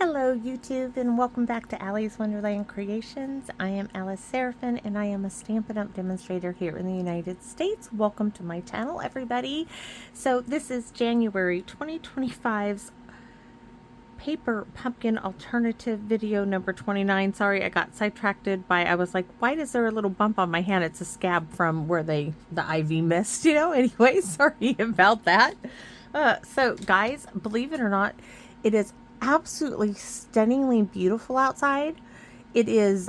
Hello YouTube and welcome back to Allie's Wonderland Creations. I am Alice Seraphin and I am a Stampin' Up! Demonstrator here in the United States. Welcome to my channel, everybody. So this is January 2025's Paper Pumpkin Alternative video number 29. Sorry, I got sidetracked by, I was like, why is there a little bump on my hand? It's a scab from where the IV missed, Anyway, sorry about that. So guys, believe it or not, it is absolutely stunningly beautiful outside. It is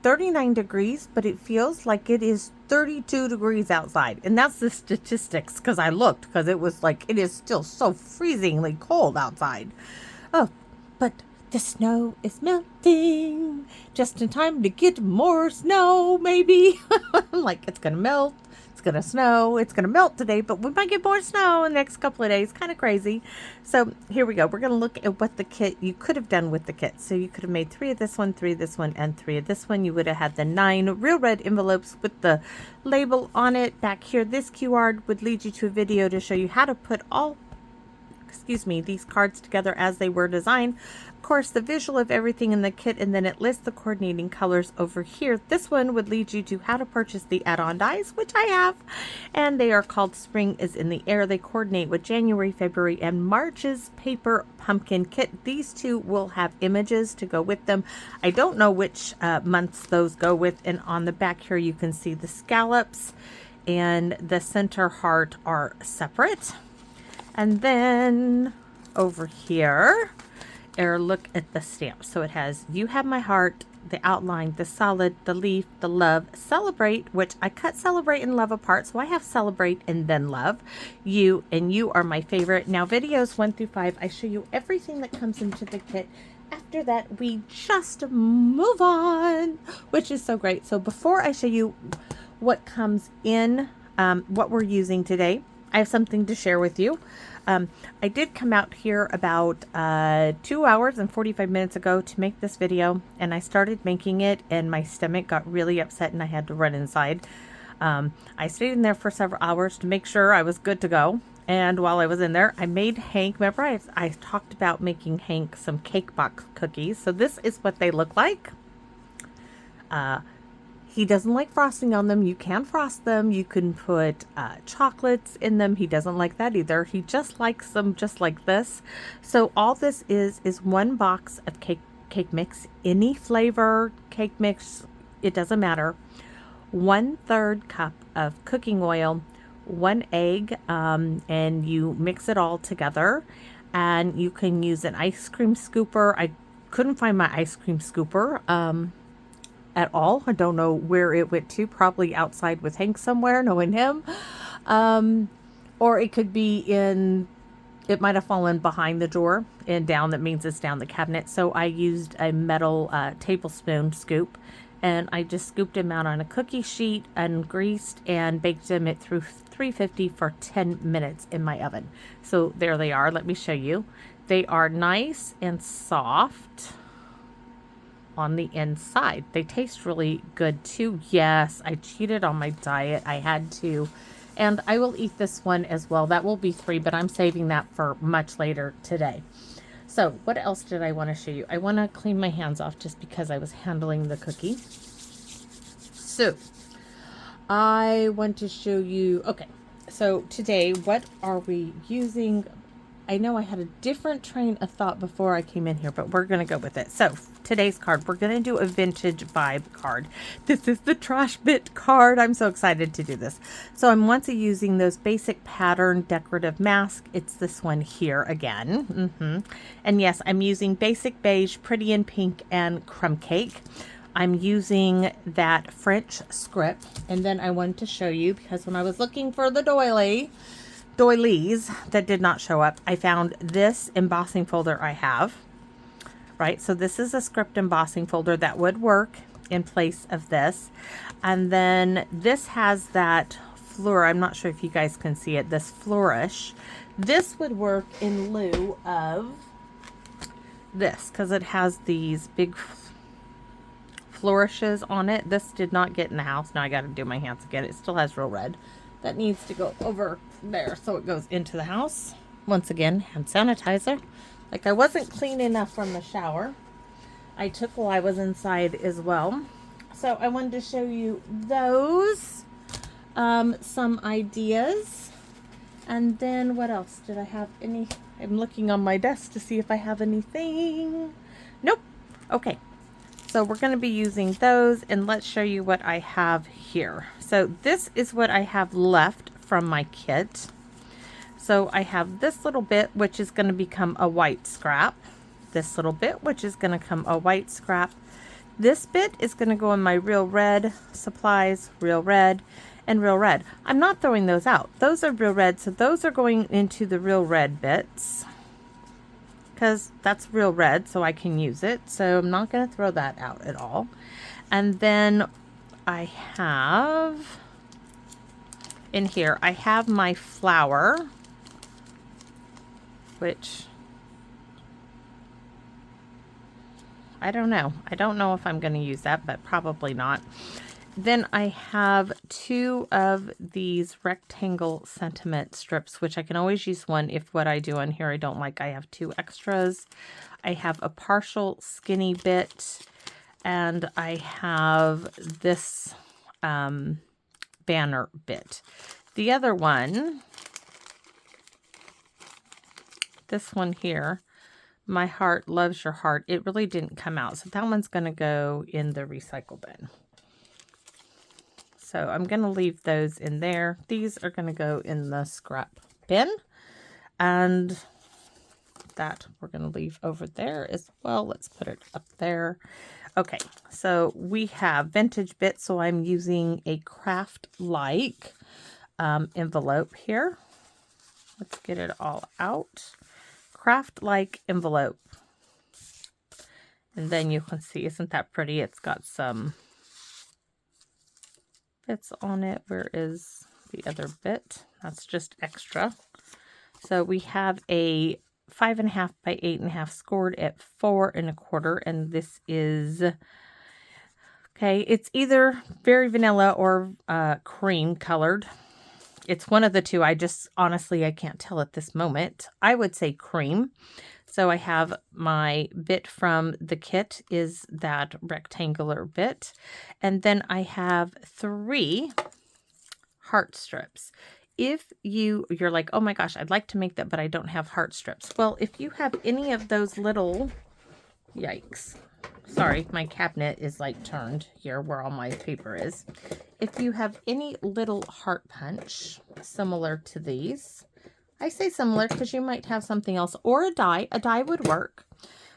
39 degrees, but it feels like it is 32 degrees outside. And that's the statistics, because I looked, because it was like, it is still so freezingly cold outside. Oh, but the snow is melting just in time to get more snow, maybe. I'm like, it's gonna melt. It's gonna snow, it's gonna melt today, but we might get more snow in the next couple of days. Kind of crazy. So here we go. We're gonna look at what the kit you could have done with the kit. So you could have made 3 of this one, 3 of this one, and 3 of this one. You would have had the 9 real red envelopes with the label on it. Back here, this QR would lead you to a video to show you how to put all these cards together as they were designed. Of course, the visual of everything in the kit, and then it lists the coordinating colors over here. This one would lead you to how to purchase the add-on dies, which I have, and they are called Spring is in the Air. They coordinate with January, February, and March's Paper Pumpkin Kit. These two will have images to go with them. I don't know which months those go with, and on the back here you can see the scallops and the center heart are separate. And then over here, look at the stamp. So it has You Have My Heart, the outline, the solid, the leaf, the love, celebrate, which I cut celebrate and love apart. So I have celebrate and then love. You and you are my favorite. Now videos 1 through 5, I show you everything that comes into the kit. After that, we just move on, which is so great. So before I show you what comes in, what we're using today, I have something to share with you. I did come out here about 2 hours and 45 minutes ago to make this video, and I started making it and my stomach got really upset and I had to run inside. I stayed in there for several hours to make sure I was good to go, and while I was in there I made Hank, remember I talked about making Hank some cake box cookies, so this is what they look like. He doesn't like frosting on them. You can frost them. You can put chocolates in them. He doesn't like that either. He just likes them just like this. So all this is 1 box of cake mix, any flavor cake mix, it doesn't matter. 1/3 cup of cooking oil, 1 egg, and you mix it all together. And you can use an ice cream scooper. I couldn't find my ice cream scooper at all. I don't know where it went to, probably outside with Hank somewhere, knowing him. Or it could be it might have fallen behind the drawer and down. That means it's down the cabinet. So I used a metal tablespoon scoop, and I just scooped them out on a cookie sheet, ungreased, and baked them at 350 for 10 minutes in my oven. So there they are. Let me show you. They are nice and soft on the inside. They taste really good too. Yes, I cheated on my diet. I had to. And I will eat this one as well. That will be 3, but I'm saving that for much later today. So what else did I want to show you? I want to clean my hands off just because I was handling the cookie. So I want to show you, okay, so today, what are we using? I know I had a different train of thought before I came in here, but we're going to go with it. So today's card, we're going to do a vintage vibe card. This is the trash bit card. I'm so excited to do this. So I'm once using those basic pattern decorative masks. It's this one here again. And yes, I'm using basic beige, pretty in pink, and crumb cake. I'm using that French script. And then I wanted to show you, because when I was looking for the doilies that did not show up, I found this embossing folder I have, right? So this is a script embossing folder that would work in place of this. And then this has that floor. I'm not sure if you guys can see it, this flourish. This would work in lieu of this, because it has these big flourishes on it. This did not get in the house. Now I got to do my hands again. It still has real red. That needs to go over there so it goes into the house. Once again, hand sanitizer. Like I wasn't clean enough from the shower. I took while I was inside as well. So I wanted to show you those, some ideas. And then what else? Did I have any? I'm looking on my desk to see if I have anything. Nope. Okay. So we're going to be using those, and let's show you what I have here. So this is what I have left from my kit. So I have this little bit, which is going to become a white scrap. This little bit, which is going to come a white scrap. This bit is going to go in my real red supplies, real red, and real red. I'm not throwing those out. Those are real red, so those are going into the real red bits. Because that's real red, so I can use it. So I'm not going to throw that out at all. And then I have, in here, I have my flour, which, I don't know. I don't know if I'm going to use that, but probably not. Then I have 2 of these rectangle sentiment strips, which I can always use one if what I do on here I don't like. I have 2 extras. I have a partial skinny bit, and I have this banner bit. The other one, this one here, My Heart Loves Your Heart, it really didn't come out. So that one's going to go in the recycle bin. So I'm going to leave those in there. These are going to go in the scrap bin. And that we're going to leave over there as well. Let's put it up there. Okay, so we have vintage bits. So I'm using a craft-like envelope here. Let's get it all out. Craft-like envelope. And then you can see, isn't that pretty? It's got some bits on it. Where is the other bit? That's just extra. So we have a 5.5 by 8.5 scored at 4 1/4, and this is, okay, it's either very vanilla or cream colored. It's one of the two. I just, honestly, I can't tell at this moment. I would say cream. So I have my bit from the kit is that rectangular bit. And then I have 3 heart strips. If you're like, oh my gosh, I'd like to make that, but I don't have heart strips. Well, if you have any of those little, yikes. Sorry, my cabinet is like turned here where all my paper is. If you have any little heart punch similar to these, I say similar because you might have something else, or a die would work.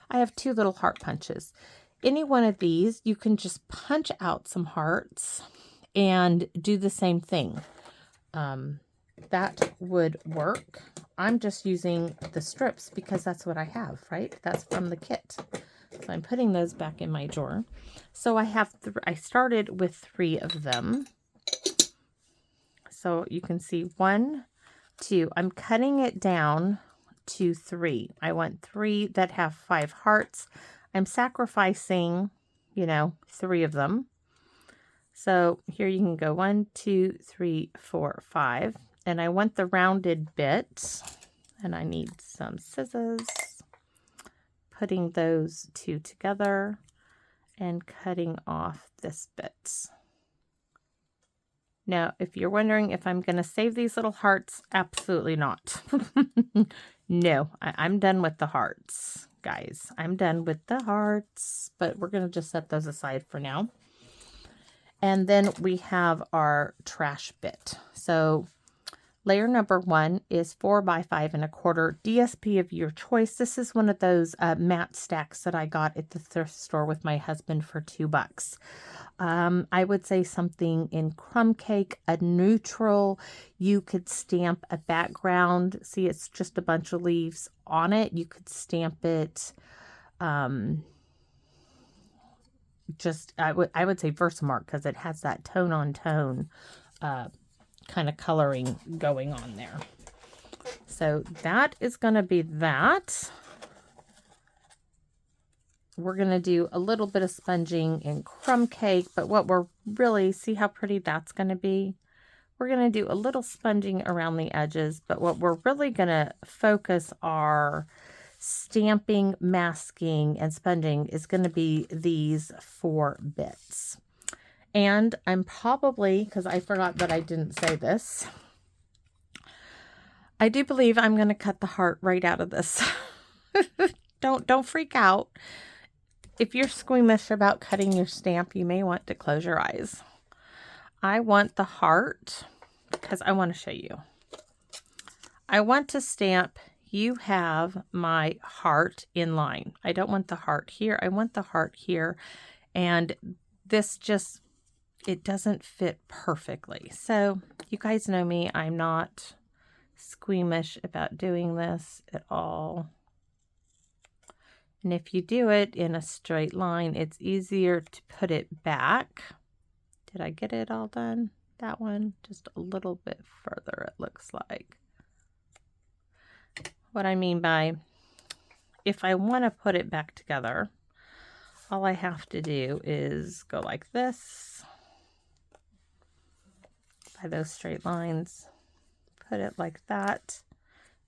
I have 2 little heart punches. Any one of these, you can just punch out some hearts and do the same thing. That would work. I'm just using the strips because that's what I have, right? That's from the kit. So I'm putting those back in my drawer. So I have, I started with 3 of them. So you can see 1, 2. I'm cutting it down to 3. I want 3 that have 5 hearts. I'm sacrificing, 3 of them. So here you can go 1, 2, 3, 4, 5. And I want the rounded bit. And I need some scissors. Putting those 2 together and cutting off this bit. Now, if you're wondering if I'm going to save these little hearts, absolutely not. No, I'm done with the hearts, guys. I'm done with the hearts, but we're going to just set those aside for now. And then we have our trash bit. So layer number 1 is 4 by 5 1/4 DSP of your choice. This is one of those matte stacks that I got at the thrift store with my husband for $2. I would say something in crumb cake, a neutral. You could stamp a background. See, it's just a bunch of leaves on it. You could stamp it. Just I would say Versamark because it has that tone on tone kind of coloring going on there. So that is going to be that. We're going to do a little bit of sponging in crumb cake, but what we're really, see how pretty that's going to be? We're going to do a little sponging around the edges, but what we're really going to focus our stamping, masking, and sponging is going to be these 4 bits. And I'm probably, because I forgot that I didn't say this, I do believe I'm going to cut the heart right out of this. Don't freak out. If you're squeamish about cutting your stamp, you may want to close your eyes. I want the heart because I want to show you. I want to stamp, you have my heart in line. I don't want the heart here. I want the heart here. And this just, it doesn't fit perfectly. So you guys know me. I'm not squeamish about doing this at all. And if you do it in a straight line, it's easier to put it back. Did I get it all done? That one, just a little bit further, it looks like. What I mean by, if I want to put it back together, all I have to do is go like this, by those straight lines, put it like that,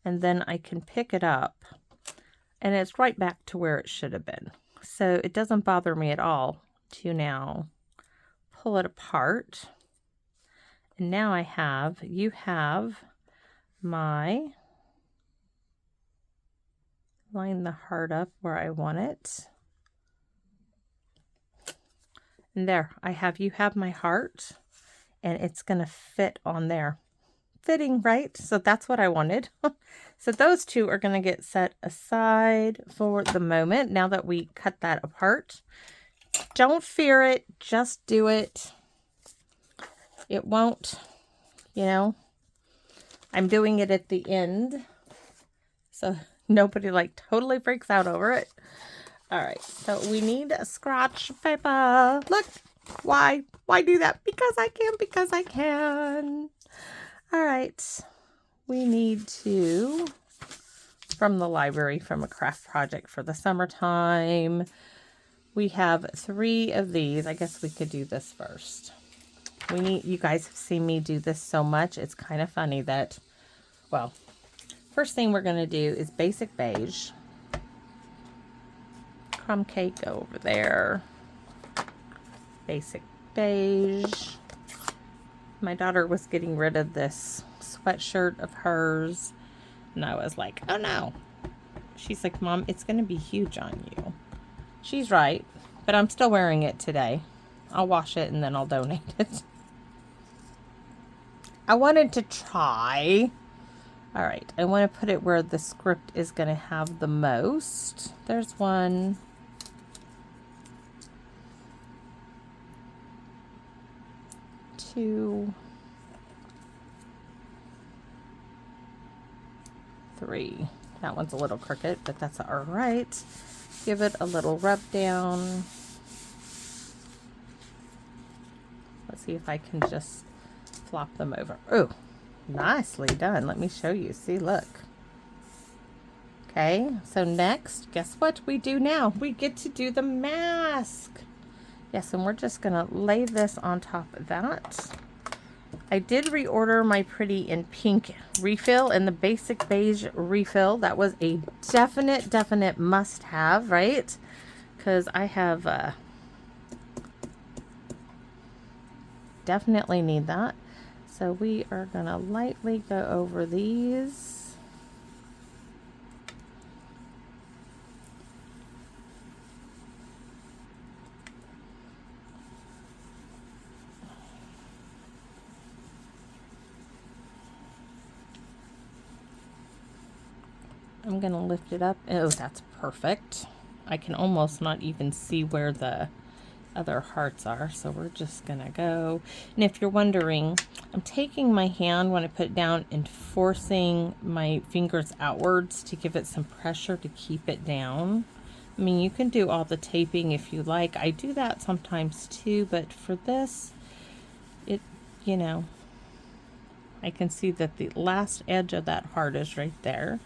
and then I can pick it up, and it's right back to where it should have been. So it doesn't bother me at all to now pull it apart. And now I have, you have my, line the heart up where I want it. And there, I have, you have my heart, and it's going to fit on there. Fitting, right? So that's what I wanted. So those two are going to get set aside for the moment now that we cut that apart. Don't fear it, just do it. It won't, you know, I'm doing it at the end, so nobody like totally freaks out over it. All right, so we need a scratch paper. Look, why do that? Because I can. All right, we need to, from the library, from a craft project for the summertime, we have 3 of these. I guess we could do this first. We need, you guys have seen me do this so much, it's kind of funny that, well, first thing we're going to do is basic beige. Crumb cake over there. Basic beige. My daughter was getting rid of this sweatshirt of hers, and I was like, oh no. She's like, Mom, it's going to be huge on you. She's right, but I'm still wearing it today. I'll wash it and then I'll donate it. I wanted to try. All right, I want to put it where the script is going to have the most. There's 1. 2. 3. That one's a little crooked, but that's all right. Give it a little rub down. Let's see if I can just flop them over. Oh, nicely done. Let me show you. See, look. Okay, so next, guess what we do now? We get to do the mask. Yes, and we're just going to lay this on top of that. I did reorder my Pretty in Pink refill and the basic beige refill. That was a definite must-have, right? Because I have definitely need that. So we are going to lightly go over these. I'm going to lift it up. Oh, that's perfect. I can almost not even see where the other hearts are. So we're just going to go. And if you're wondering, I'm taking my hand when I put it down and forcing my fingers outwards to give it some pressure to keep it down. I mean, you can do all the taping if you like. I do that sometimes too, but for this, it, you know, I can see that the last edge of that heart is right there.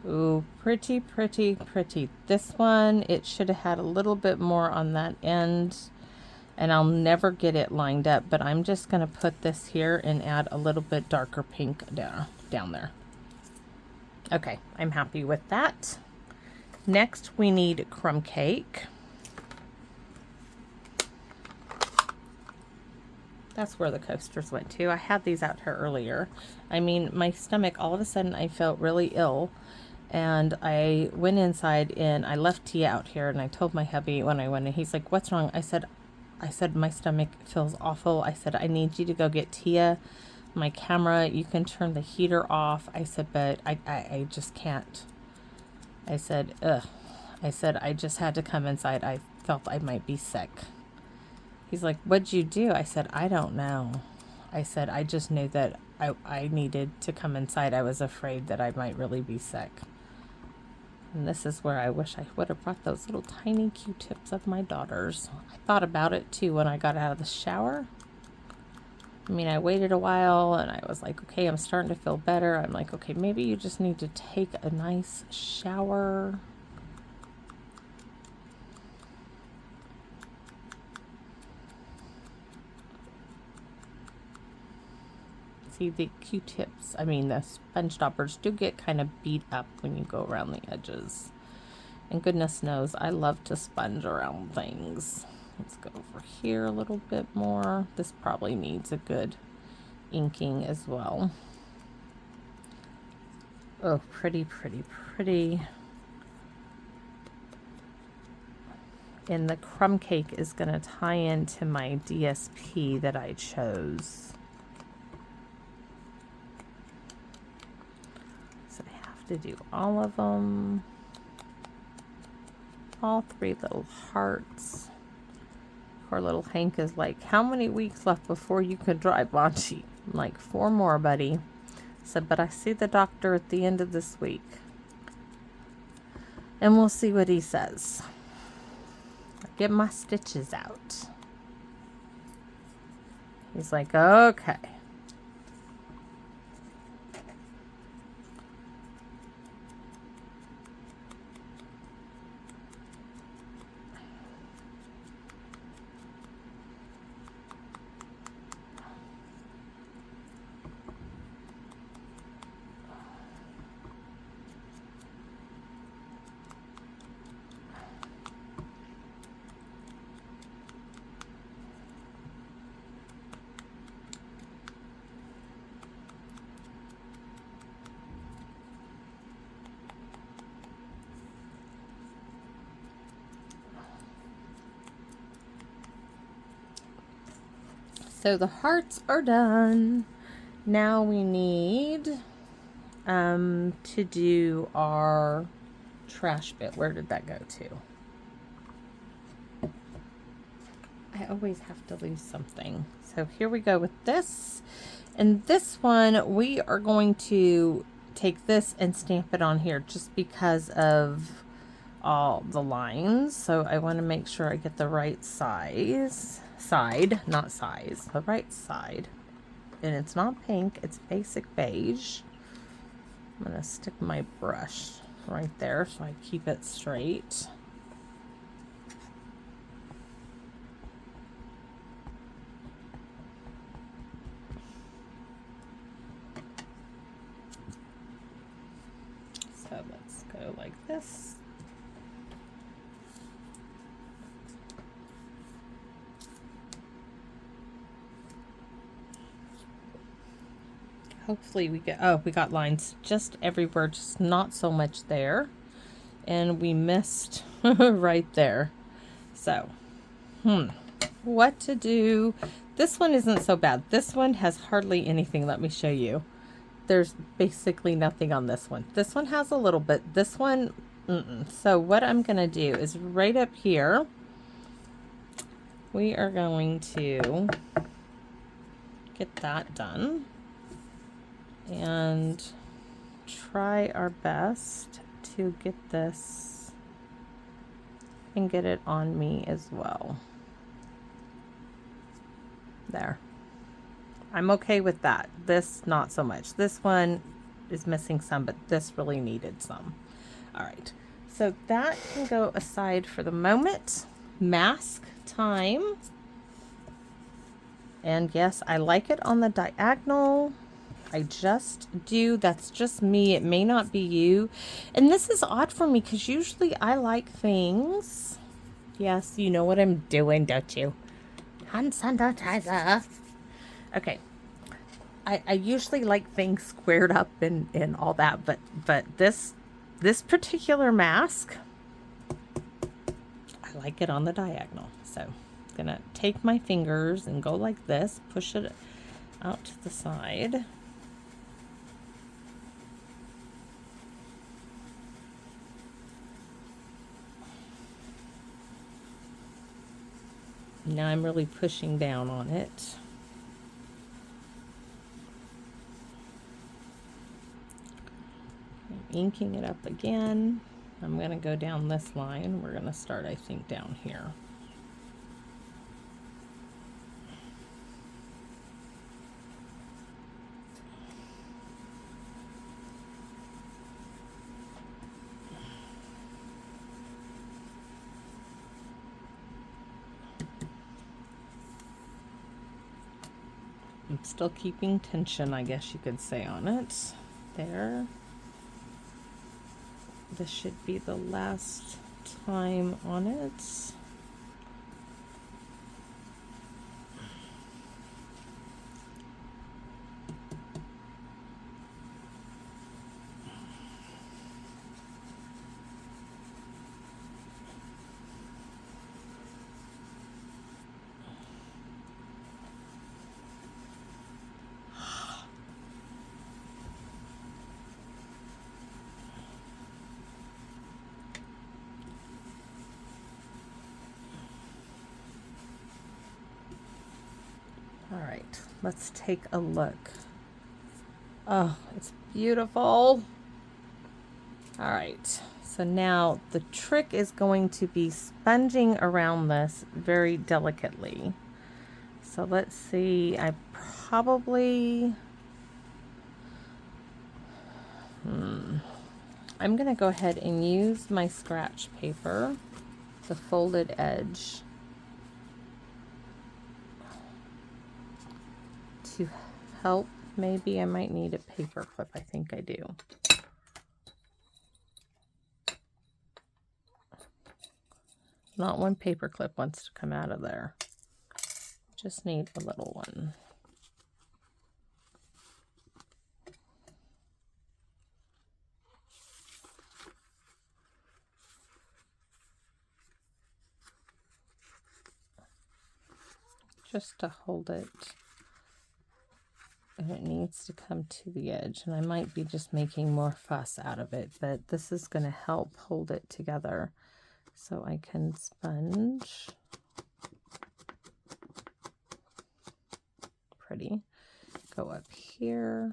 Ooh, pretty, pretty, pretty. This one, it should have had a little bit more on that end. and I'll never get it lined up, but I'm just going to put this here and add a little bit darker pink down there. Okay, I'm happy with that. Next, we need crumb cake. That's where the coasters went to. I had these out here earlier. I mean, my stomach, all of a sudden, I felt really ill. And I went inside and I left Tia out here, and I told my hubby when I went in, he's like, what's wrong? I said, my stomach feels awful. I said, I need you to go get Tia my camera. You can turn the heater off. I said, but I just can't. I said, ugh. I said, I just had to come inside. I felt I might be sick. He's like, what'd you do? I said, I don't know. I said, I just knew that I needed to come inside. I was afraid that I might really be sick. And this is where I wish I would have brought those little tiny Q-tips of my daughter's. I thought about it too when I got out of the shower. I mean, I waited a while and I was like, okay, I'm starting to feel better. I'm like, okay, maybe you just need to take a nice shower. See, the Q-tips, I mean, the sponge stoppers do get kind of beat up when you go around the edges. And goodness knows, I love to sponge around things. Let's go over here a little bit more. This probably needs a good inking as well. Oh, pretty, pretty, pretty. And the crumb cake is going to tie into my DSP that I chose. So I have to do all of them. All three little hearts. Poor little Hank is like, how many weeks left before you can drive, Bonchi? I'm like, 4 more, buddy. I said, but I see the doctor at the end of this week. And we'll see what he says. Get my stitches out. He's like, okay. So the hearts are done. Now we need to do our trash bit. Where did that go to? I always have to lose something. So here we go with this. And this one, we are going to take this and stamp it on here just because of all the lines. So I want to make sure I get the right size. Not size, the right side. And it's not pink, it's basic beige. I'm going to stick my brush right there so I keep it straight. So let's go like this. Hopefully we get, oh, we got lines just everywhere, just not so much there. And we missed right there. So, what to do? This one isn't so bad. This one has hardly anything. Let me show you. There's basically nothing on this one. This one has a little bit. This one, So what I'm going to do is right up here, we are going to get that done. And try our best to get this and get it on me as well. There. I'm okay with that. This, not so much. This one is missing some, but this really needed some. All right. So that can go aside for the moment. Mask time. And yes, I like it on the diagonal. I just do. That's just me. It may not be you. And this is odd for me because usually I like things. Yes, you know what I'm doing, don't you? Hand sanitizer. Okay. I usually like things squared up and all that, but this particular mask, I like it on the diagonal. So I'm gonna take my fingers and go like this, push it out to the side. Now I'm really pushing down on it. I'm inking it up again. I'm going to go down this line. We're going to start, I think, down here. I'm still keeping tension, I guess you could say, on it. There. This should be the last time on it. All right, let's take a look. Oh, it's beautiful. All right, so now the trick is going to be sponging around this very delicately. So let's see, I probably, I'm gonna go ahead and use my scratch paper, the folded edge, to help. Maybe I might need a paper clip. I think I do. Not one paper clip wants to come out of there. Just need a little one. Just to hold it. And it needs to come to the edge, and I might be just making more fuss out of it, but this is going to help hold it together. So I can sponge. Pretty. Go up here.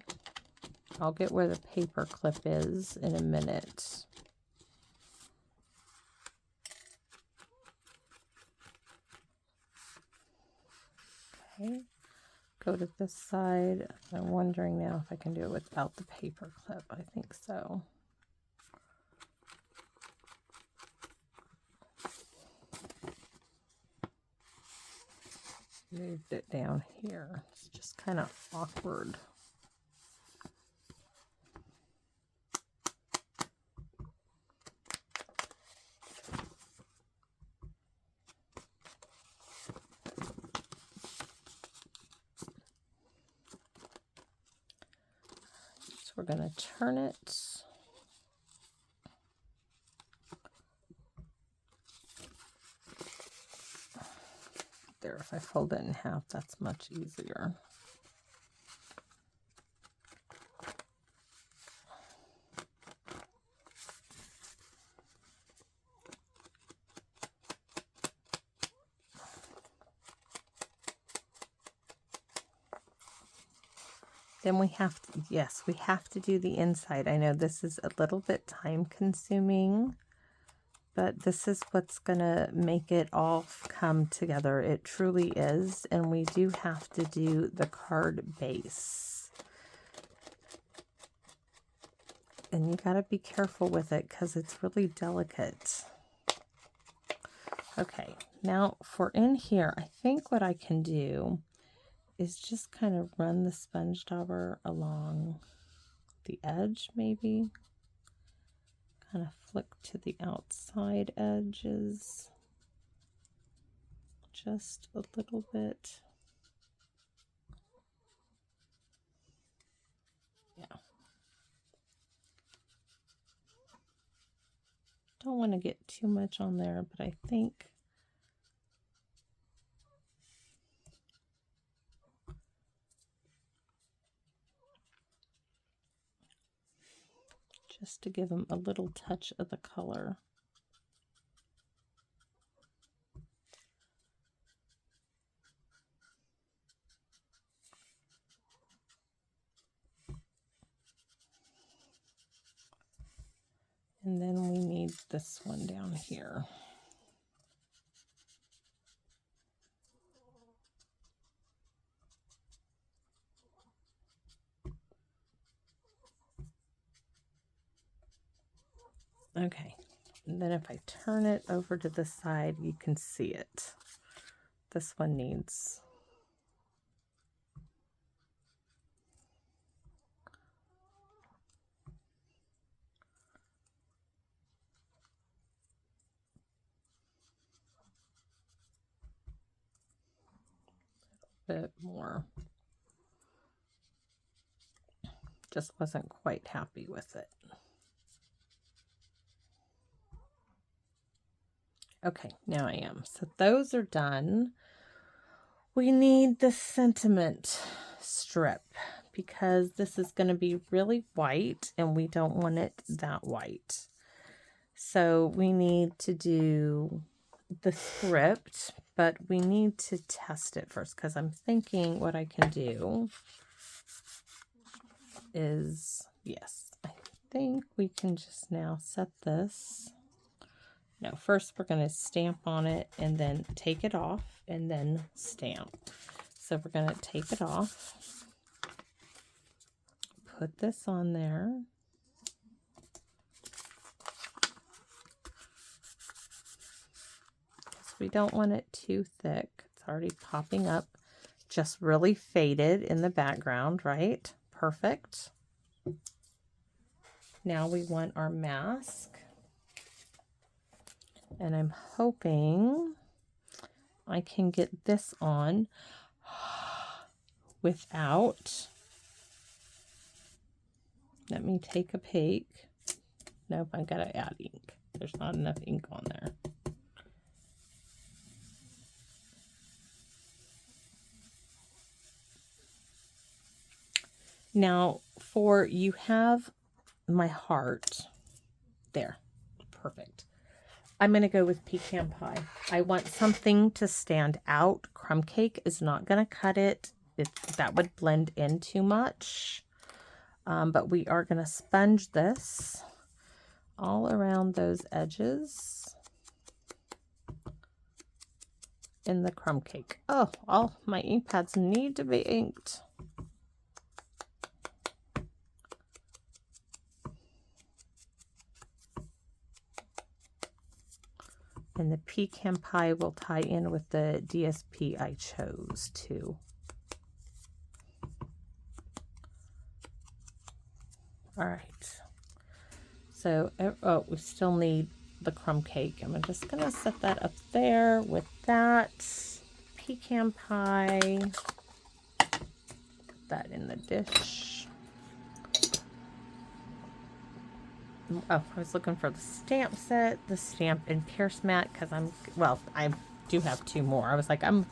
I'll get where the paper clip is in a minute. Okay. Go to this side. I'm wondering now if I can do it without the paper clip. I think so. Moved it down here. It's just kind of awkward. We're going to turn it. There, if I fold it in half, that's much easier. Then we have to, yes, we have to do the inside. I know this is a little bit time consuming, but this is what's gonna make it all come together. It truly is. And we do have to do the card base. And you gotta be careful with it because it's really delicate. Okay, now for in here, I think what I can do is just kind of run the sponge dauber along the edge, maybe. Kind of flick to the outside edges just a little bit. Yeah. Don't want to get too much on there, but I think just to give them a little touch of the color. And then we need this one down here. Okay, and then if I turn it over to the side, you can see it. This one needs a bit more. Just wasn't quite happy with it. Okay, now I am. So those are done. We need the sentiment strip because this is going to be really white and we don't want it that white. So we need to do the script, but we need to test it first because I'm thinking what I can do is, yes, I think we can just now set this. No, first we're going to stamp on it and then take it off and then stamp. So we're going to take it off, put this on there. Because we don't want it too thick. It's already popping up. Just really faded in the background, right? Perfect. Now we want our mask. And I'm hoping I can get this on without, let me take a peek. Nope, I gotta add ink. There's not enough ink on there. Now, you have my heart there. Perfect. I'm going to go with pecan pie. I want something to stand out. Crumb cake is not going to cut it. That would blend in too much. But we are going to sponge this all around those edges in the crumb cake. Oh, all my ink pads need to be inked. And the pecan pie will tie in with the DSP I chose too. All right. So, oh, we still need the crumb cake. I'm just going to set that up there with that pecan pie. Put that in the dish. Oh, I was looking for the stamp set, the stamp and pierce mat, because I do have two more. I was like, I'm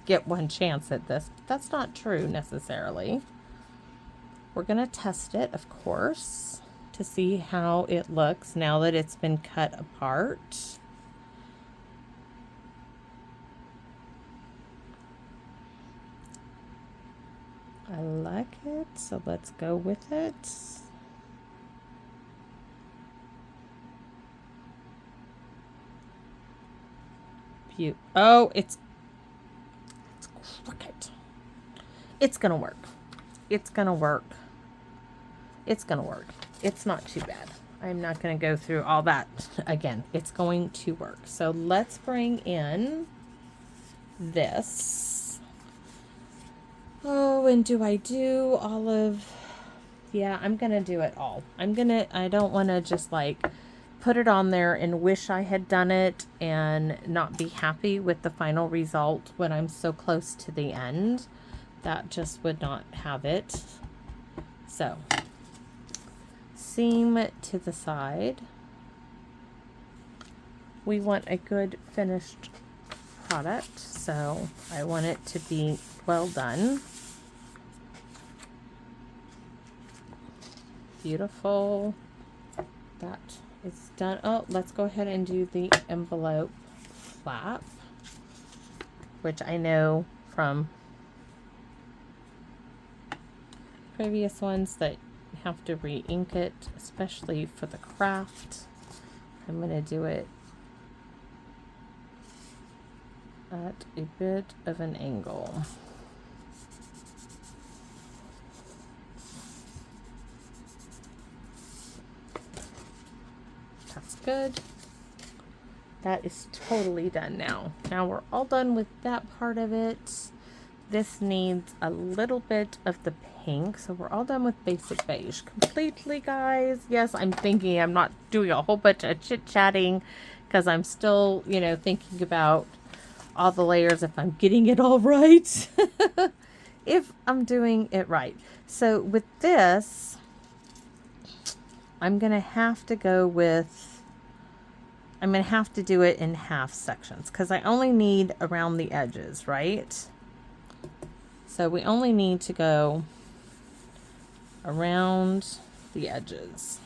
get one chance at this, but that's not true necessarily. We're going to test it, of course, to see how it looks now that it's been cut apart. I like it, so let's go with it. Oh, it's crooked. It's gonna work. It's gonna work. It's gonna work. It's not too bad. I'm not gonna go through all that again. It's going to work. So let's bring in this. Oh, and do I do all of... Yeah, I'm going to do it all. I don't want to just like put it on there and wish I had done it and not be happy with the final result when I'm so close to the end. That just would not have it. So, seam to the side. We want a good finished product, so I want it to be well done. Beautiful. That is done. Oh, let's go ahead and do the envelope flap, which I know from previous ones that you have to re-ink it, especially for the craft. I'm going to do it at a bit of an angle. That's good. That is totally done now. Now we're all done with that part of it. This needs a little bit of the pink, so we're all done with basic beige completely, guys. Yes, I'm thinking I'm not doing a whole bunch of chit-chatting because I'm still, you know, thinking about all the layers, if I'm getting it all right. If I'm doing it right. So with this, I'm going to have to go with, I'm going to have to do it in half sections because I only need around the edges, right? So we only need to go around the edges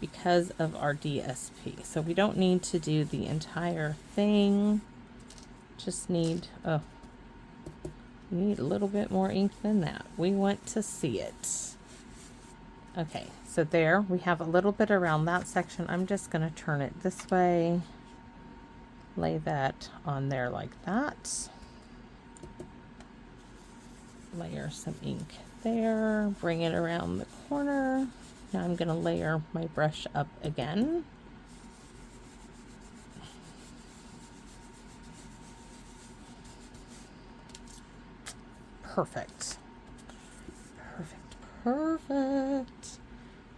because of our DSP. So we don't need to do the entire thing. Just need, oh, we need a little bit more ink than that. We want to see it. Okay, so there we have a little bit around that section. I'm just going to turn it this way, lay that on there like that. Layer some ink there, bring it around the corner. Now I'm going to layer my brush up again. Perfect. Perfect. Perfect.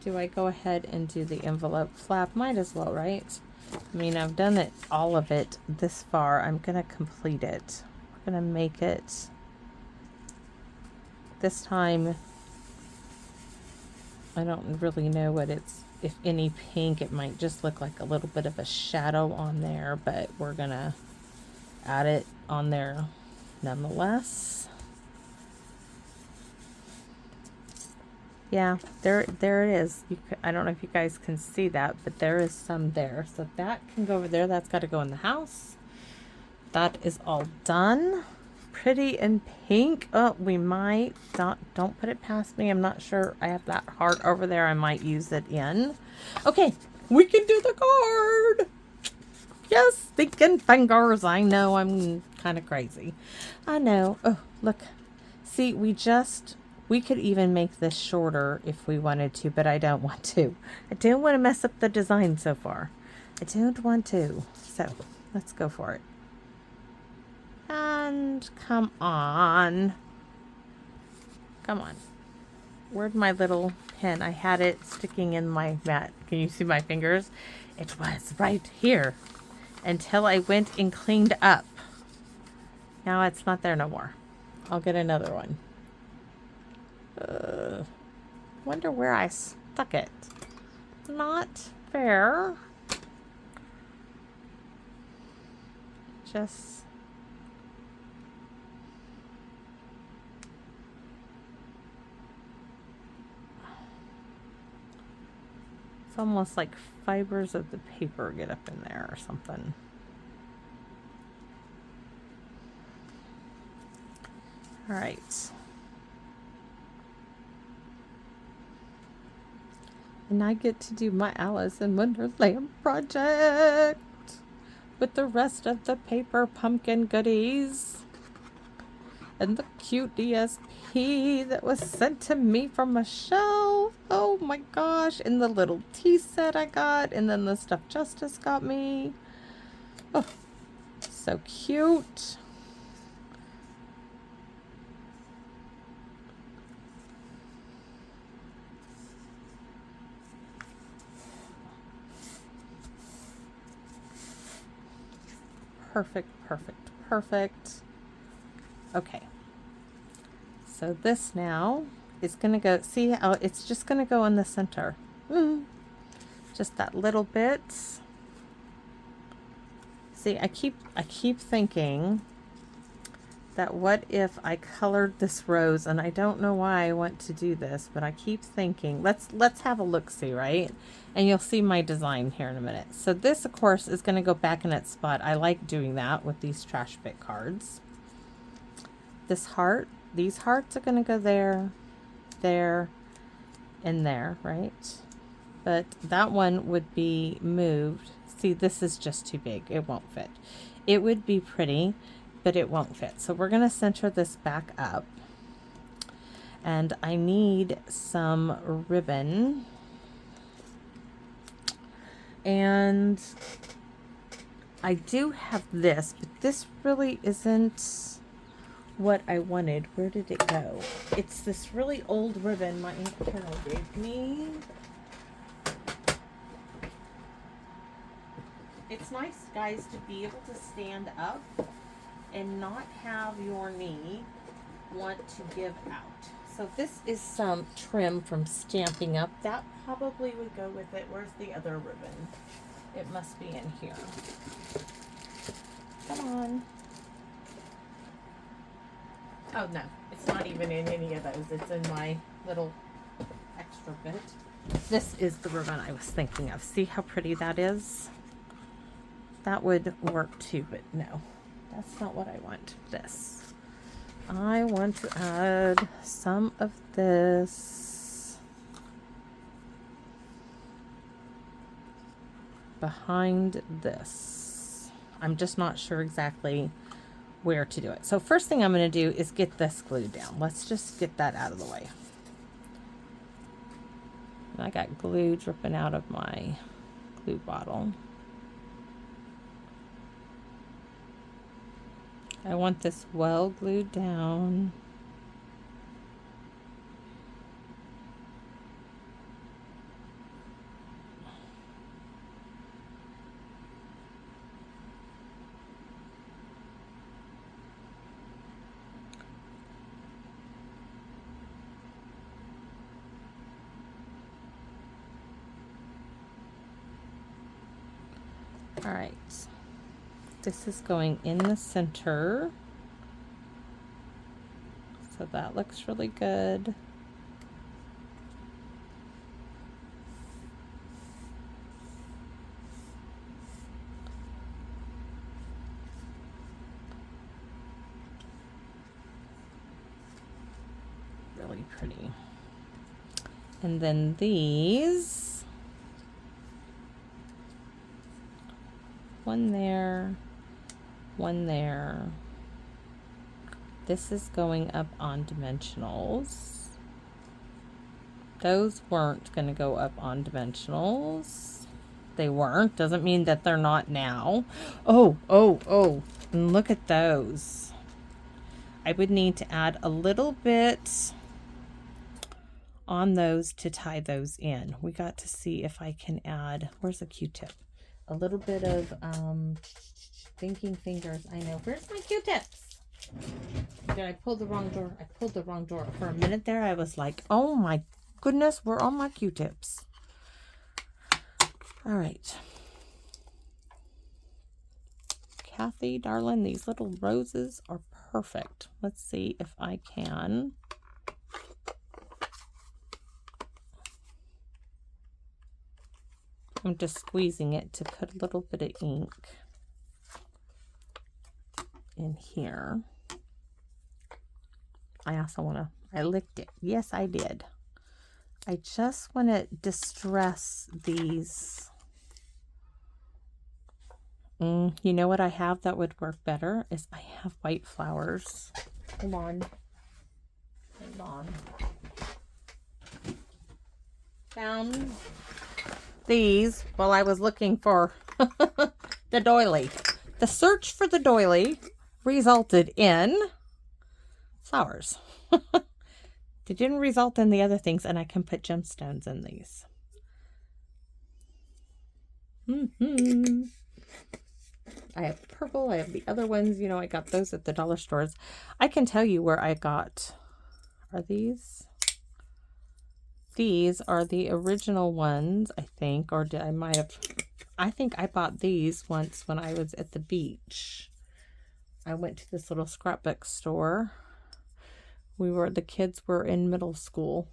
Do I go ahead and do the envelope flap? Might as well, right? I mean, I've done it, all of it this far. I'm going to complete it. I'm going to make it this time. I don't really know what it's, if any pink. It might just look like a little bit of a shadow on there, but we're gonna add it on there nonetheless. Yeah, there it is. I don't know if you guys can see that, but there is some there. So that can go over there. That's got to go in the house. That is all done. Pretty and pink. Oh, we might, don't put it past me. I'm not sure. I have that heart over there. I might use it in. Okay, we can do the card. Yes, thinking fingers. I know I'm kind of crazy. I know. Oh, look. See, we could even make this shorter if we wanted to, but I don't want to. I don't want to mess up the design so far. I don't want to. So let's go for it. And come on. Come on. Where'd my little pen? I had it sticking in my mat. Can you see my fingers? It was right here until I went and cleaned up. Now it's not there no more. I'll get another one. Wonder where I stuck it. Not fair. Just... It's almost like fibers of the paper get up in there or something. All right. And I get to do my Alice in Wonderland project with the rest of the paper pumpkin goodies. And the cute DSP that was sent to me from Michelle. Oh my gosh. And the little tea set I got. And then the stuff Justice got me. Oh, so cute. perfect, perfect, perfect. Okay. So this now is going to go, see how it's just going to go in the center. Just that little bit. See, I keep thinking that what if I colored this rose, and I don't know why I want to do this, but I keep thinking, let's have a look-see, right? And you'll see my design here in a minute. So this, of course, is going to go back in its spot. I like doing that with these trash bit cards. This heart, these hearts are going to go there, there, and there, right? But that one would be moved. See, this is just too big. It won't fit. It would be pretty, but it won't fit. So we're going to center this back up. And I need some ribbon. And I do have this, but this really isn't what I wanted. Where did it go? It's this really old ribbon my Aunt Carol gave me. It's nice, guys, to be able to stand up and not have your knee want to give out. So this is some trim from Stampin' Up. That probably would go with it. Where's the other ribbon? It must be in here. Come on. Oh, no. It's not even in any of those. It's in my little extra bit. This is the ribbon I was thinking of. See how pretty that is? That would work too, but no. That's not what I want. This. I want to add some of this behind this. I'm just not sure exactly where to do it. So first thing I'm going to do is get this glued down. Let's just get that out of the way. And I got glue dripping out of my glue bottle. I want this well glued down. All right. This is going in the center. So that looks really good. Really pretty. And then these. One there. One there. This is going up on dimensionals. Those weren't going to go up on dimensionals. They weren't. Doesn't mean that they're not now. Oh. And look at those. I would need to add a little bit on those to tie those in. We got to see if I can add, where's a Q-tip? A little bit of thinking fingers. I know. Where's my Q-tips? Did I pull the wrong drawer? I pulled the wrong drawer. For a minute there, I was like, oh my goodness, where are all my Q-tips? All right. Kathy, darling, these little roses are perfect. Let's see if I can. I'm just squeezing it to put a little bit of ink in here. I also want to, I licked it. Yes, I did. I just want to distress these. You know what I have that would work better is I have white flowers. Hold on. Hold on. Found these while I was looking for the doily. The search for the doily resulted in flowers. They didn't result in the other things, and I can put gemstones in these. I have purple. I have the other ones. You know, I got those at the dollar stores. I can tell you where I got. Are these? These are the original ones, I think, or I might have. I think I bought these once when I was at the beach. I went to this little scrapbook store. The kids were in middle school,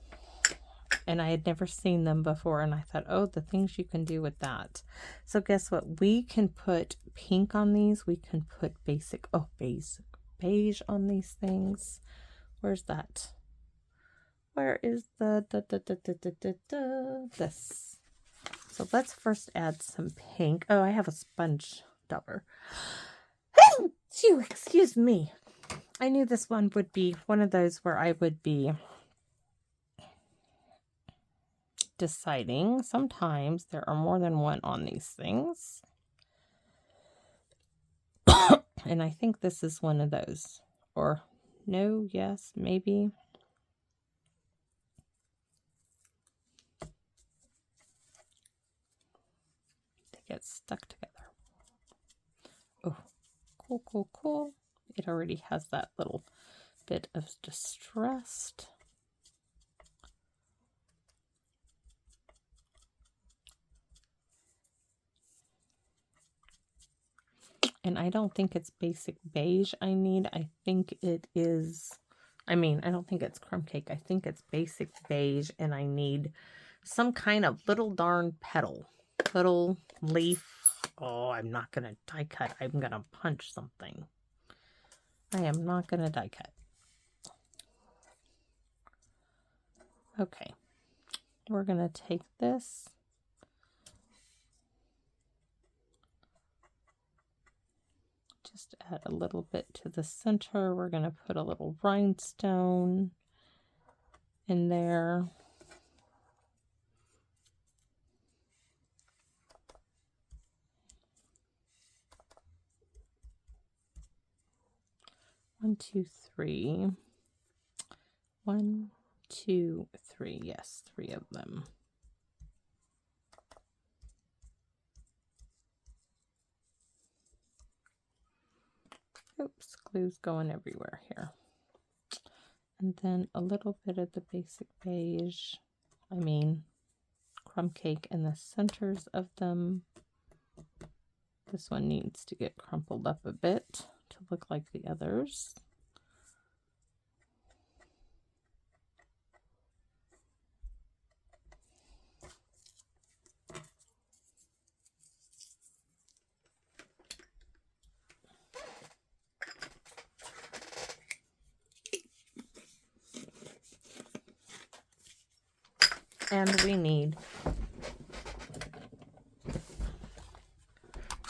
and I had never seen them before, and I thought, oh, the things you can do with that. So guess what? We can put pink on these. We can put beige on these things. Where's that? Where is this? So let's first add some pink. Oh, I have a sponge dauber. Phew, excuse me. I knew this one would be one of those where I would be deciding. Sometimes there are more than one on these things. And I think this is one of those. Or no, yes, maybe. They get stuck together. Oh, cool, cool, cool. It already has that little bit of distressed. And I don't think it's basic beige I need. I think it is, I don't think it's crumb cake. I think it's basic beige, and I need some kind of little darn petal. Little leaf. Oh, I'm not going to die cut. I'm going to punch something. I am not going to die cut. Okay. We're going to take this. Just add a little bit to the center. We're going to put a little rhinestone in there. One, two, three. 1, 2, 3. Yes, 3 of them. Oops, glue's going everywhere here. And then a little bit of the basic beige, crumb cake in the centers of them. This one needs to get crumpled up a bit to look like the others. And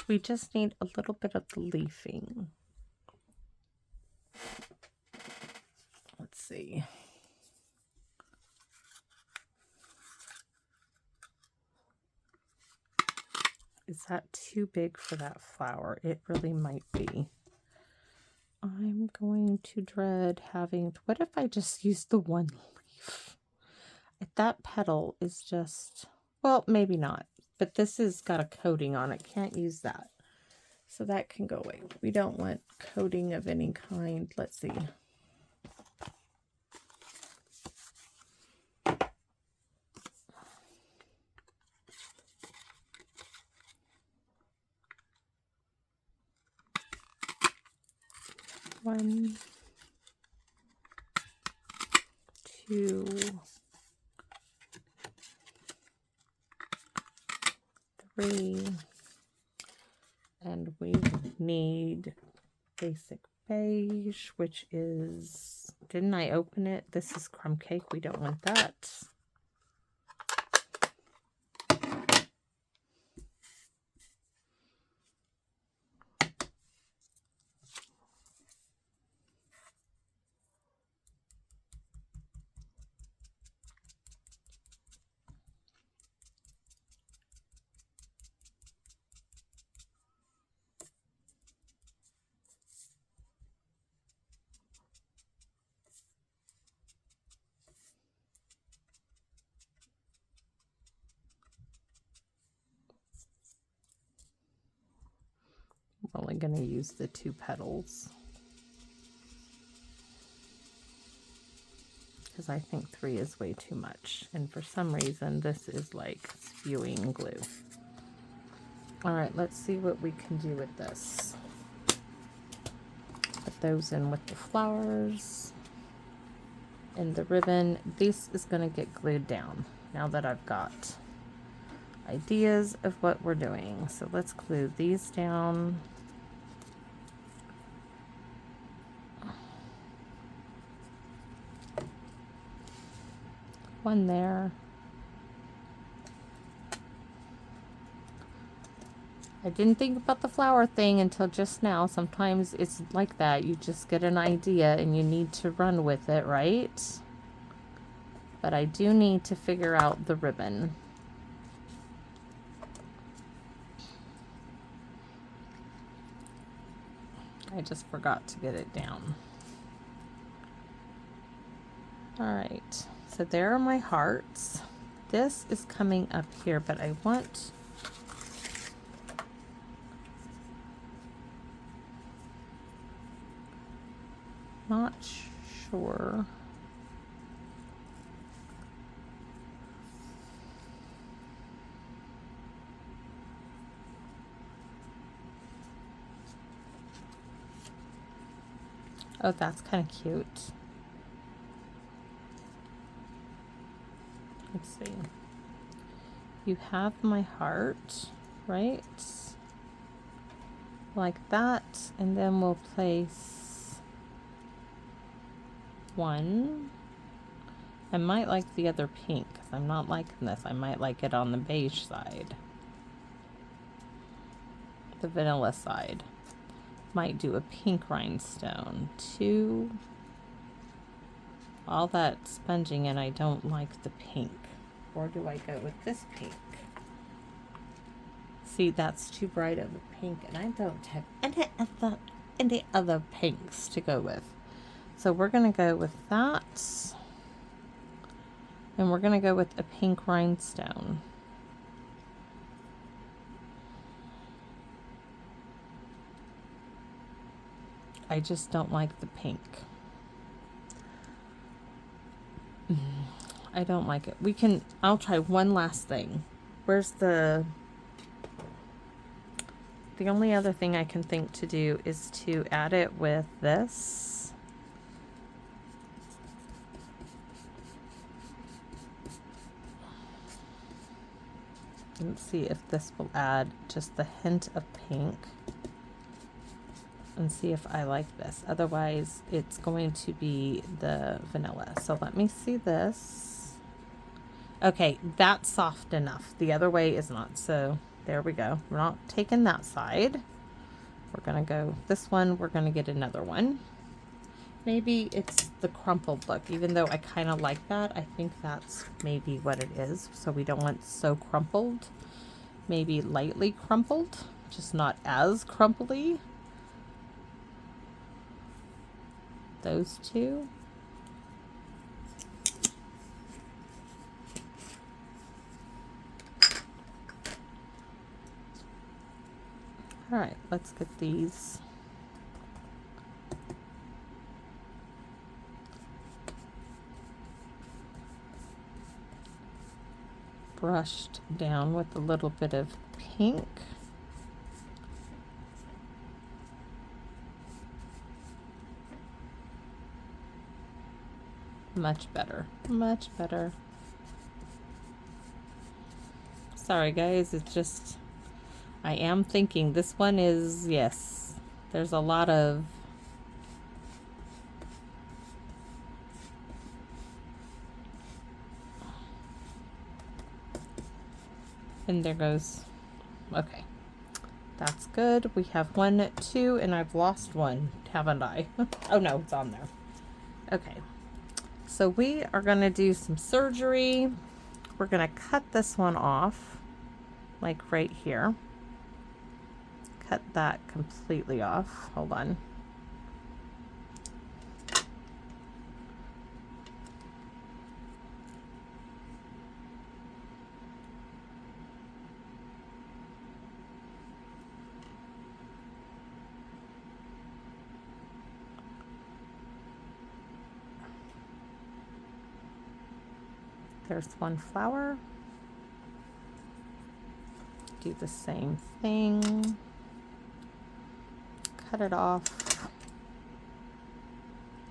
we just need a little bit of the leafing. Let's see. Is that too big for that flower? It really might be. I'm going to dread having, what if I just use the one leaf? If that petal is just, well, maybe not, but this has got a coating on it. Can't use that. So that can go away. We don't want coating of any kind. Let's see. One, two, three, and we need basic beige, which is, didn't I open it? This is crumb cake. We don't want that. I'm only going to use the 2 petals because I think 3 is way too much. And for some reason, this is like spewing glue. All right, let's see what we can do with this. Put those in with the flowers and the ribbon. This is going to get glued down now that I've got ideas of what we're doing. So let's glue these down. One there. I didn't think about the flower thing until just now. Sometimes it's like that. You just get an idea and you need to run with it, right? But I do need to figure out the ribbon. I just forgot to get it down. All right, so there are my hearts. This is coming up here, but I want not sure. Oh, that's kind of cute. Let's see. You have my heart, right? Like that, and then we'll place 1. I might like the other pink, because I'm not liking this. I might like it on the beige side. The vanilla side. Might do a pink rhinestone. 2. All that sponging, and I don't like the pink. Or do I go with this pink? See, that's too bright of a pink, and I don't have any other pinks to go with. So we're going to go with that. And we're going to go with a pink rhinestone. I just don't like the pink. I don't like it. I'll try one last thing. Where's the only other thing I can think to do is to add it with this. Let's see if this will add just the hint of pink. And see if I like this. Otherwise, it's going to be the vanilla. So let me see this. Okay, that's soft enough. The other way is not. So there we go. We're not taking that side. We're going to go this one. We're going to get another one. Maybe it's the crumpled look. Even though I kind of like that, I think that's maybe what it is. So we don't want so crumpled. Maybe lightly crumpled, just not as crumply. Those 2. All right, let's get these. Brushed down with a little bit of pink. Much better. Much better. Sorry guys, it's just, I am thinking this one is, yes, there's a lot of and there goes. Okay, that's good. We have 1, 2, and I've lost 1, haven't I? Oh no, it's on there. Okay, so we are going to do some surgery. We're going to cut this one off, like right here. Cut that completely off. Hold on. There's one flower. Do the same thing. Cut it off.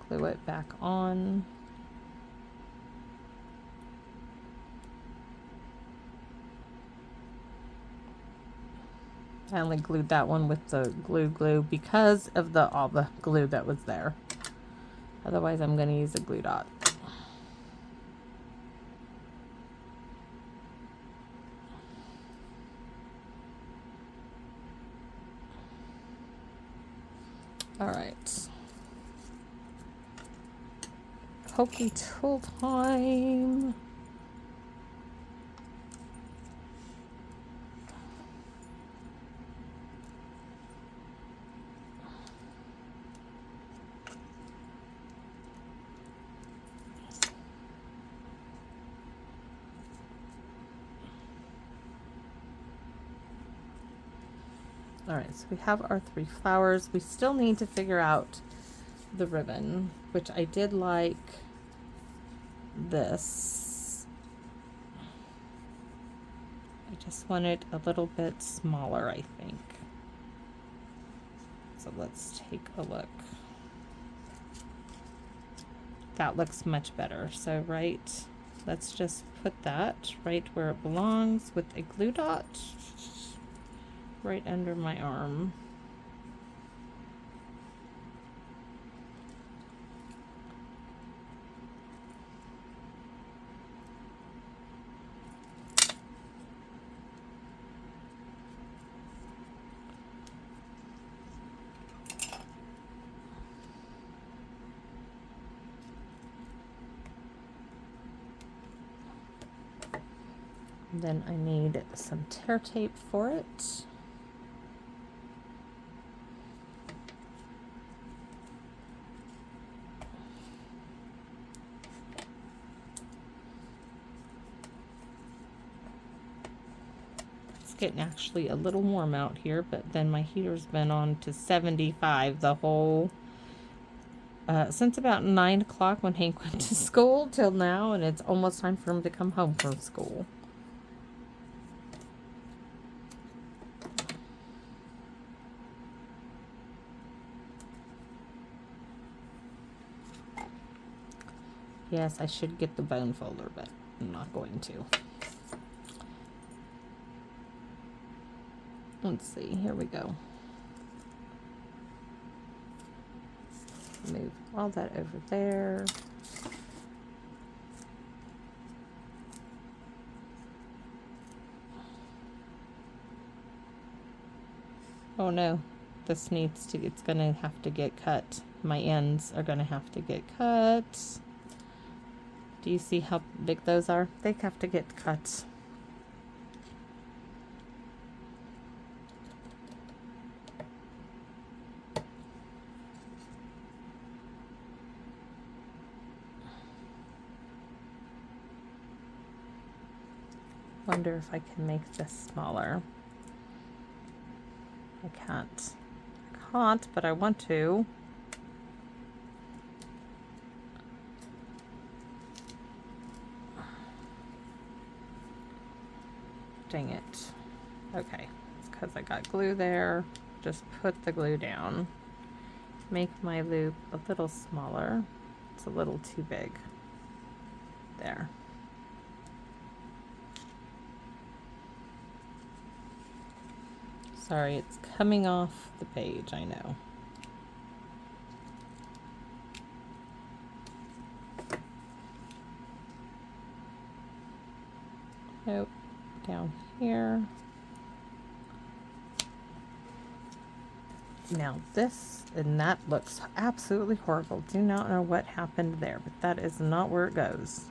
Glue it back on. I only glued that one with the glue because of all the glue that was there. Otherwise, I'm going to use a glue dot. All right. Pokey tool time. All right, so we have our 3 flowers. We still need to figure out the ribbon, which I did like this. I just want it a little bit smaller, I think. So let's take a look. That looks much better. So let's just put that right where it belongs with a glue dot. Right under my arm. Then I need some tear tape for it. Getting actually a little warm out here, but then my heater's been on to 75 the whole since about 9 o'clock when Hank went to school till now, and it's almost time for him to come home from school. Yes, I should get the bone folder, but I'm not going to. Let's see, here we go. Move all that over there. Oh no, this needs to, it's gonna have to get cut. My ends are gonna have to get cut. Do you see how big those are? They have to get cut. Wonder if I can make this smaller. I can't. I can't, but I want to. Dang it. Okay, it's because I got glue there. Just put the glue down. Make my loop a little smaller. It's a little too big. There. Sorry, it's coming off the page, I know. Nope, down here. Now this, and that looks absolutely horrible. Do not know what happened there, but that is not where it goes.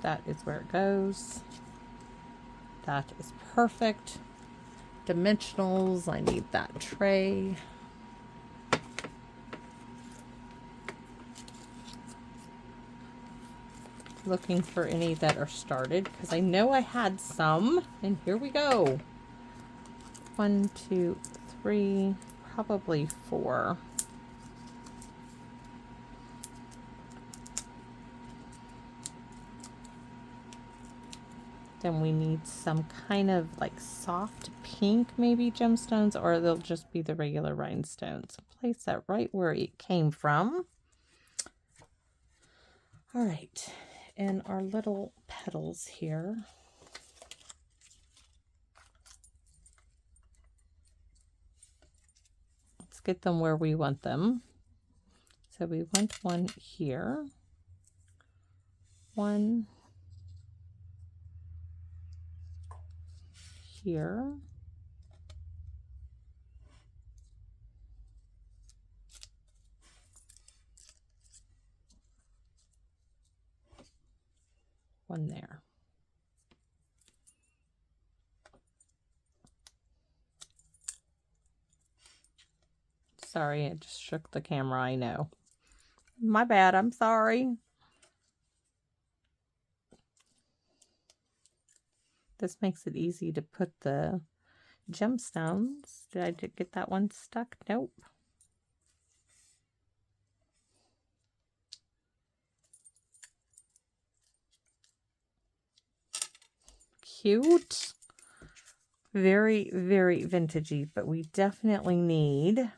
That is where it goes. That is perfect. Dimensionals, I need that tray. Looking for any that are started because I know I had some, and here we go. 1, 2, 3, probably 4. Then we need some kind of like soft pink, maybe gemstones, or they'll just be the regular rhinestones. Place that right where it came from. All right, and our little petals here. Let's get them where we want them. So we want one here, one here, one there. Sorry, I just shook the camera, I know. My bad, I'm sorry. This makes it easy to put the gemstones. Did I get that one stuck? Nope. Cute. Very, very vintagey, but we definitely need...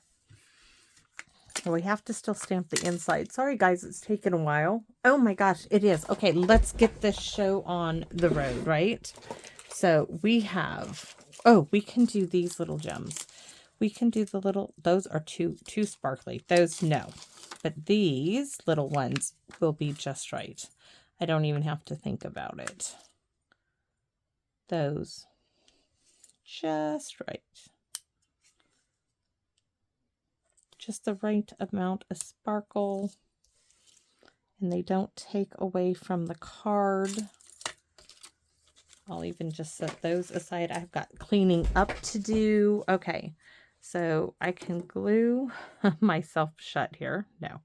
We have to still stamp the inside. Sorry, guys, it's taken a while. Oh my gosh, it is. Okay, let's get this show on the road, right? So we have... Oh, we can do these little gems. We can do the little... Those are too sparkly. Those, no. But these little ones will be just right. I don't even have to think about it. Those, just right. Just the right amount of sparkle. And they don't take away from the card. I'll even just set those aside. I've got cleaning up to do. Okay, so I can glue myself shut here. No,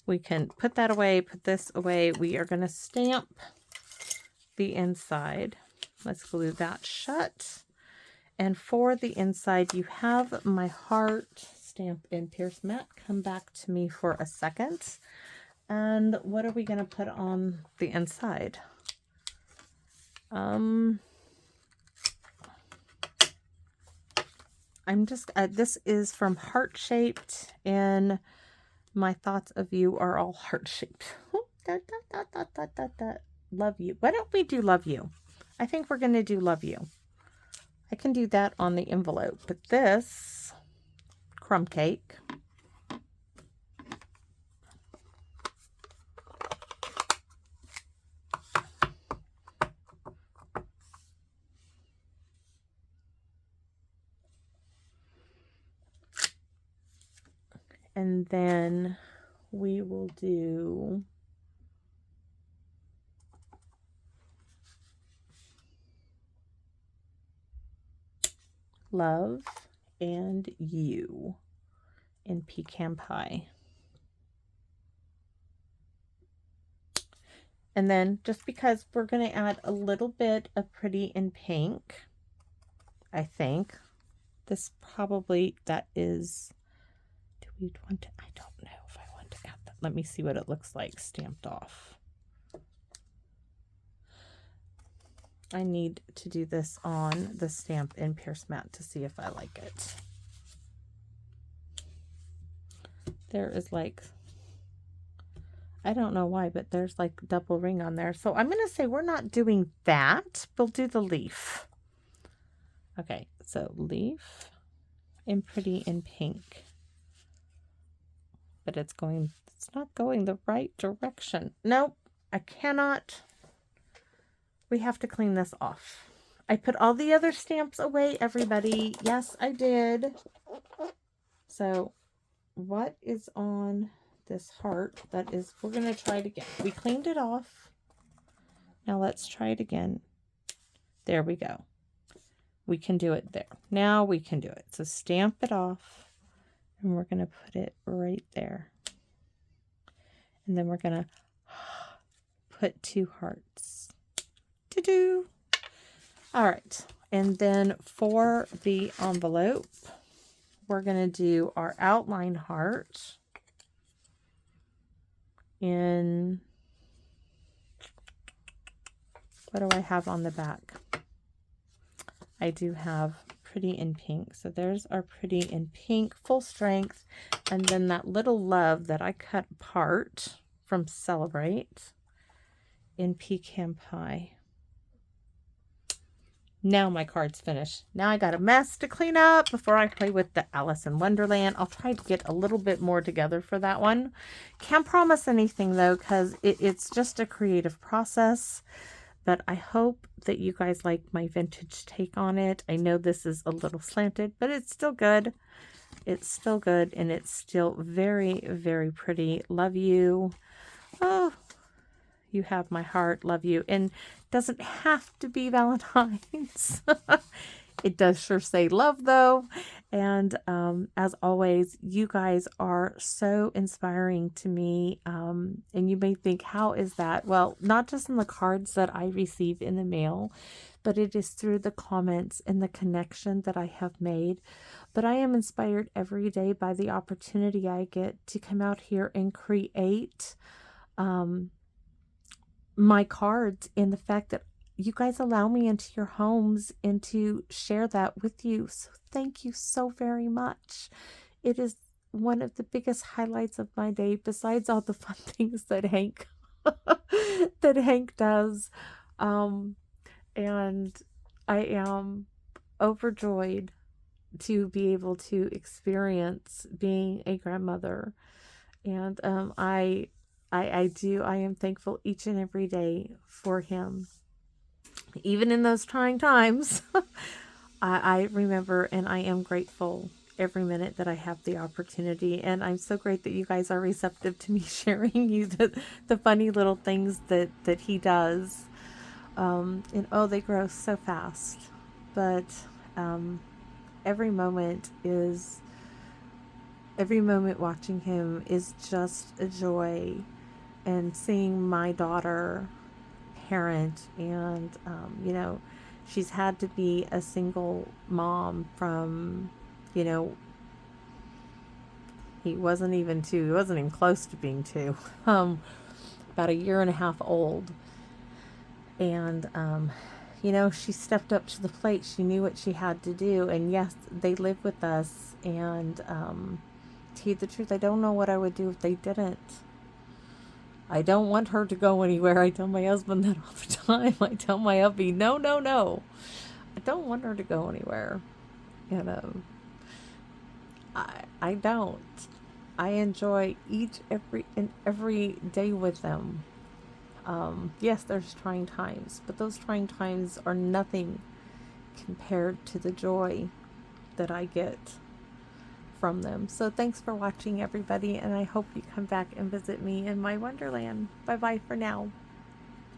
we can put that away, put this away. We are going to stamp the inside. Let's glue that shut. And for the inside, you have my heart Stampin' Pierce mat. Come back to me for a second. And what are we going to put on the inside? I'm just, this is from Heart Shaped, and my thoughts of you are all heart shaped. Love you. Why don't we do love you? I think we're going to do love you. I can do that on the envelope, but this crumb cake. And then we will do love and you in pecan pie. And then just because we're going to add a little bit of pretty in pink, I think this probably, that is, do we want to, I don't know if I want to add that. Let me see what it looks like stamped off. I need to do this on the Stampin' Pierce mat to see if I like it. There is like, I don't know why, but there's like double ring on there. So I'm going to say we're not doing that. We'll do the leaf. Okay, so leaf and pretty in pink. But it's not going the right direction. Nope, I cannot. We have to clean this off. I put all the other stamps away, everybody. Yes, I did. So what is on this heart? That is, we're going to try it again. We cleaned it off. Now let's try it again. There we go. We can do it there. Now we can do it. So stamp it off. And we're going to put it right there. And then we're going to put 2 hearts. Do. All right. And then for the envelope, we're going to do our outline heart in What do I have on the back? I do have Pretty in Pink. So there's our Pretty in Pink, full strength. And then that little love that I cut apart from Celebrate in Pecan Pie. Now my card's finished. Now I got a mess to clean up before I play with the Alice in Wonderland. I'll try to get a little bit more together for that one. Can't promise anything though, because it's just a creative process. But I hope that you guys like my vintage take on it. I know this is a little slanted, but it's still good. It's still good, and it's still very, very pretty. Love you. Oh, you have my heart. Love you. And doesn't have to be Valentine's. It does sure say love though. And as always, you guys are so inspiring to me. And you may think, how is that? Well, not just in the cards that I receive in the mail, but it is through the comments and the connection that I have made. But I am inspired every day by the opportunity I get to come out here and create my cards, and the fact that you guys allow me into your homes and to share that with you. So thank you so very much. It is one of the biggest highlights of my day, besides all the fun things that Hank does. And I am overjoyed to be able to experience being a grandmother. And I am thankful each and every day for him. Even in those trying times, I remember, and I am grateful every minute that I have the opportunity. And I'm so great that you guys are receptive to me sharing you the funny little things that he does. And oh, they grow so fast. But every moment watching him is just a joy. And seeing my daughter parent, and she's had to be a single mom from, he wasn't even close to being 2, about a year and a half old. And she stepped up to the plate. She knew what she had to do. And yes, they live with us, and to tell you the truth, I don't know what I would do if they didn't. I don't want her to go anywhere. I tell my husband that all the time. I tell my hubby, no. I don't want her to go anywhere. I don't. I enjoy every day with them. Yes, there's trying times, but those trying times are nothing compared to the joy that I get from them. So thanks for watching, everybody, and I hope you come back and visit me in my Wonderland. Bye bye for now.